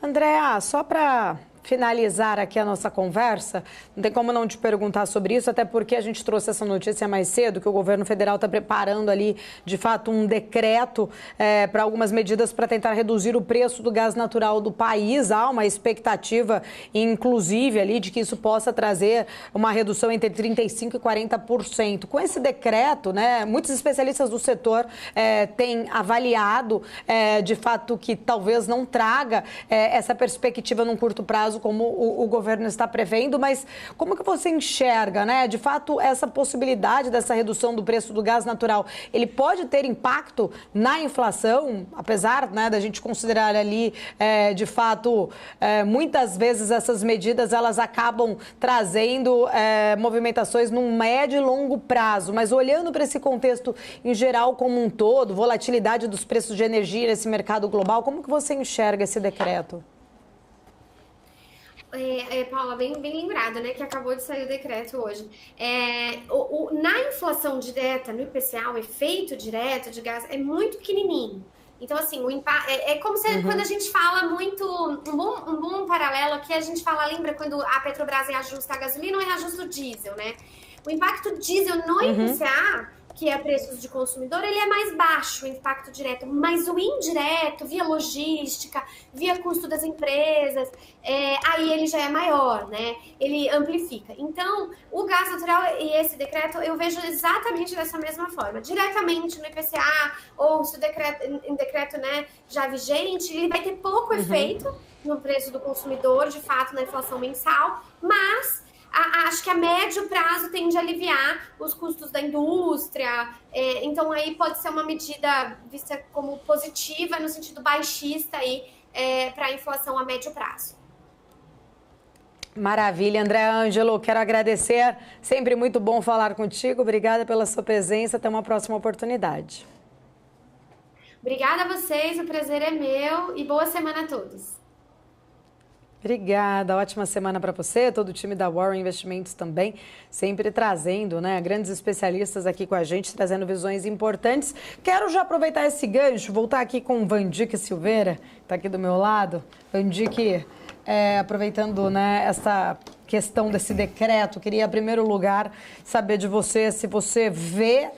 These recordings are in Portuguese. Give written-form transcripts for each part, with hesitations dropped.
Andréa, só para finalizar aqui a nossa conversa, não tem como não te perguntar sobre isso, até porque a gente trouxe essa notícia mais cedo, que o governo federal está preparando ali, de fato, um decreto para algumas medidas para tentar reduzir o preço do gás natural do país. Há uma expectativa, inclusive, ali, de que isso possa trazer uma redução entre 35% e 40%. Com esse decreto, né, muitos especialistas do setor têm avaliado, de fato, que talvez não traga essa perspectiva num curto prazo, como o governo está prevendo, mas como que você enxerga, né, de fato, essa possibilidade dessa redução do preço do gás natural? Ele pode ter impacto na inflação, apesar, né, da gente considerar ali, de fato, muitas vezes essas medidas elas acabam trazendo movimentações num médio e longo prazo, mas olhando para esse contexto em geral como um todo, volatilidade dos preços de energia nesse mercado global, como que você enxerga esse decreto? Paula, bem lembrado, né, que acabou de sair o decreto hoje. Na inflação direta, no IPCA, o efeito direto de gás é muito pequenininho. Então, assim, o impacto é como se quando a gente fala muito, um bom paralelo que a gente fala, lembra quando a Petrobras reajusta a gasolina ou reajusta o diesel, né? O impacto diesel no IPCA, que é preços de consumidor, ele é mais baixo, o impacto direto, mas o indireto, via logística, via custo das empresas, aí ele já é maior, né? Ele amplifica. Então, o gás natural e esse decreto, eu vejo exatamente dessa mesma forma. Diretamente no IPCA, ou se o decreto, né, já vigente, ele vai ter pouco efeito no preço do consumidor, de fato, na inflação mensal, mas acho que a médio prazo tende a aliviar os custos da indústria, então aí pode ser uma medida vista como positiva, no sentido baixista aí, para a inflação a médio prazo. Maravilha, Andréa Ângelo, quero agradecer, sempre muito bom falar contigo, obrigada pela sua presença, até uma próxima oportunidade. Obrigada a vocês, o prazer é meu e boa semana a todos. Obrigada, ótima semana para você, todo o time da Warren Investimentos também, sempre trazendo, né, grandes especialistas aqui com a gente, trazendo visões importantes. Quero já aproveitar esse gancho, voltar aqui com o Vandique Silveira, está aqui do meu lado. Vandique, aproveitando, né, essa questão desse decreto, queria, em primeiro lugar, saber de você se você vê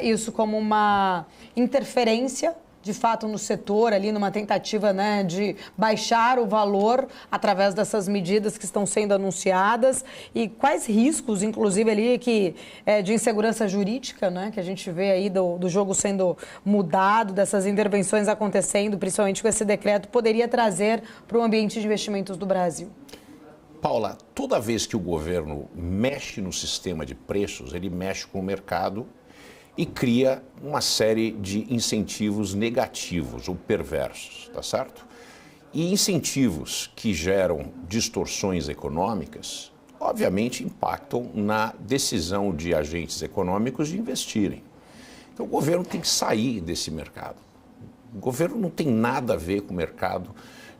isso como uma interferência de fato no setor, ali numa tentativa, né, de baixar o valor através dessas medidas que estão sendo anunciadas, e quais riscos, inclusive, ali de insegurança jurídica, né, que a gente vê aí do jogo sendo mudado, dessas intervenções acontecendo, principalmente com esse decreto, poderia trazer para o ambiente de investimentos do Brasil? Paula, toda vez que o governo mexe no sistema de preços, ele mexe com o mercado e cria uma série de incentivos negativos ou perversos, tá certo? E incentivos que geram distorções econômicas, obviamente impactam na decisão de agentes econômicos de investirem. Então o governo tem que sair desse mercado. O governo não tem nada a ver com o mercado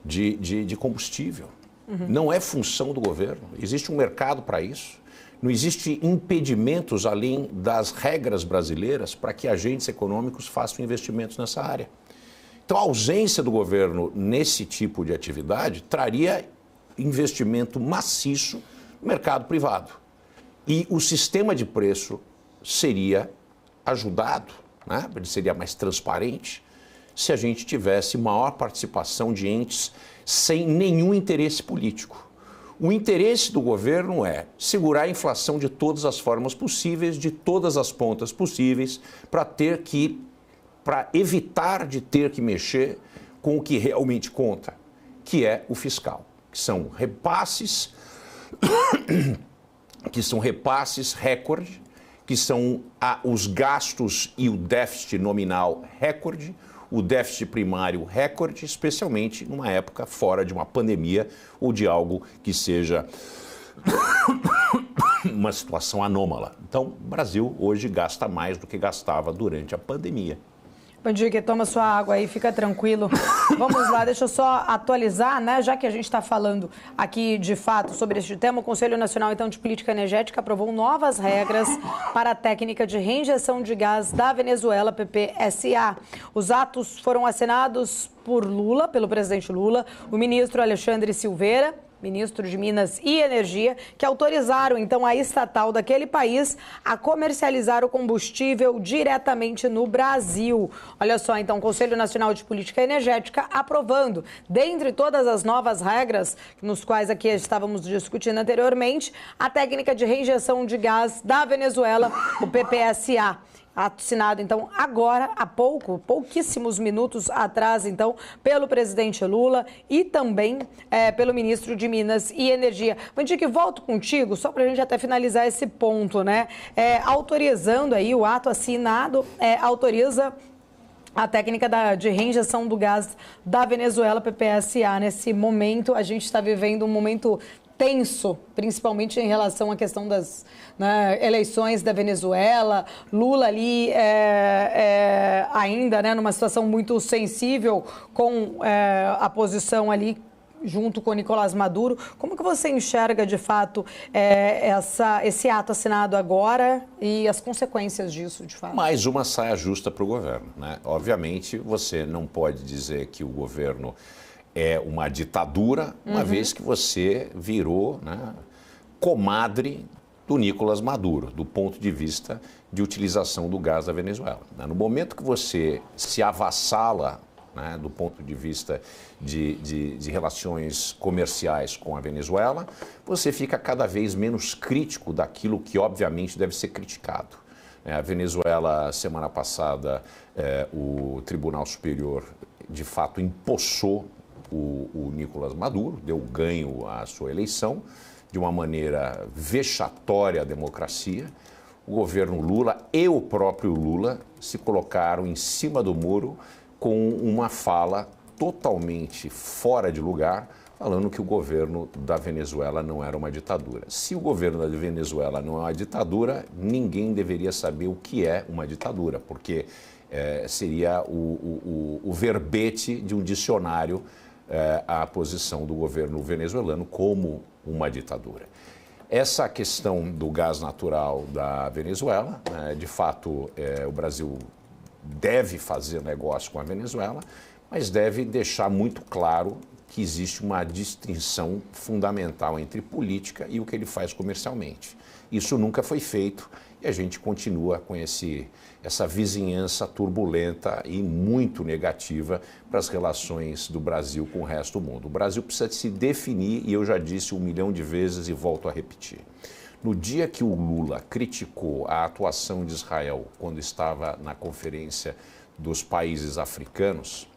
de combustível. Não é função do governo, existe um mercado para isso. Não existe impedimentos além das regras brasileiras para que agentes econômicos façam investimentos nessa área. Então, a ausência do governo nesse tipo de atividade traria investimento maciço no mercado privado. E o sistema de preço seria ajudado, né? Ele seria mais transparente se a gente tivesse maior participação de entes sem nenhum interesse político. O interesse do governo é segurar a inflação de todas as formas possíveis, de todas as pontas possíveis, para evitar de ter que mexer com o que realmente conta, que é o fiscal, que são repasses, recorde, que são os gastos e o déficit nominal recorde, o déficit primário recorde, especialmente numa época fora de uma pandemia ou de algo que seja uma situação anômala. Então, o Brasil hoje gasta mais do que gastava durante a pandemia. Bandique, toma sua água aí, fica tranquilo. Vamos lá, deixa eu só atualizar, né? Já que a gente está falando aqui de fato sobre este tema, o Conselho Nacional então de Política Energética aprovou novas regras para a técnica de reinjeção de gás da Venezuela, PPSA. Os atos foram assinados por Lula, pelo presidente Lula, o ministro Alexandre Silveira, ministro de Minas e Energia, que autorizaram, então, a estatal daquele país a comercializar o combustível diretamente no Brasil. Olha só, então, o Conselho Nacional de Política Energética aprovando, dentre todas as novas regras, nos quais aqui estávamos discutindo anteriormente, a técnica de reinjeção de gás da Venezuela, o PPSA. Assinado, então, agora, há pouquíssimos minutos atrás, então, pelo presidente Lula e também pelo ministro de Minas e Energia. Bandique, volto contigo, só para a gente até finalizar esse ponto, né? Autorizando aí, o ato assinado autoriza a técnica de reinjeção do gás da Venezuela, PPSA. Nesse momento, a gente está vivendo um momento tenso, principalmente em relação à questão das eleições da Venezuela. Lula ali ainda numa situação muito sensível com a posição ali junto com Nicolás Maduro. Como que você enxerga, de fato, esse ato assinado agora e as consequências disso, de fato? Mais uma saia justa para o governo, né? Obviamente, você não pode dizer que o governo é uma ditadura, uma vez que você virou, né, comadre do Nicolás Maduro, do ponto de vista de utilização do gás da Venezuela. No momento que você se avassala, né, do ponto de vista de relações comerciais com a Venezuela, você fica cada vez menos crítico daquilo que, obviamente, deve ser criticado. A Venezuela, semana passada, o Tribunal Superior, de fato, empossou o Nicolás Maduro, deu ganho à sua eleição, de uma maneira vexatória à democracia. O governo Lula e o próprio Lula se colocaram em cima do muro com uma fala totalmente fora de lugar, falando que o governo da Venezuela não era uma ditadura. Se o governo da Venezuela não é uma ditadura, ninguém deveria saber o que é uma ditadura, porque seria o verbete de um dicionário a posição do governo venezuelano como uma ditadura. Essa questão do gás natural da Venezuela, de fato, o Brasil deve fazer negócio com a Venezuela, mas deve deixar muito claro que existe uma distinção fundamental entre política e o que ele faz comercialmente. Isso nunca foi feito e a gente continua com essa vizinhança turbulenta e muito negativa para as relações do Brasil com o resto do mundo. O Brasil precisa se definir, e eu já disse 1 milhão de vezes e volto a repetir. No dia que o Lula criticou a atuação de Israel quando estava na Conferência dos Países Africanos,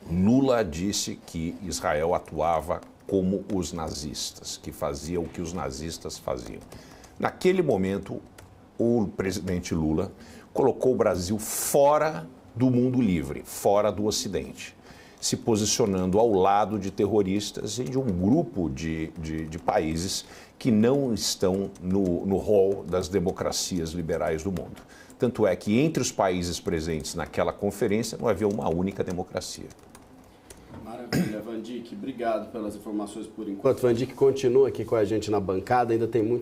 Lula disse que Israel atuava como os nazistas, que fazia o que os nazistas faziam. Naquele momento, o presidente Lula colocou o Brasil fora do mundo livre, fora do Ocidente, se posicionando ao lado de terroristas e de um grupo de países que não estão no rol das democracias liberais do mundo. Tanto é que entre os países presentes naquela conferência não havia uma única democracia. Maravilha, Vandique, obrigado pelas informações por enquanto. Vandique continua aqui com a gente na bancada, ainda tem muito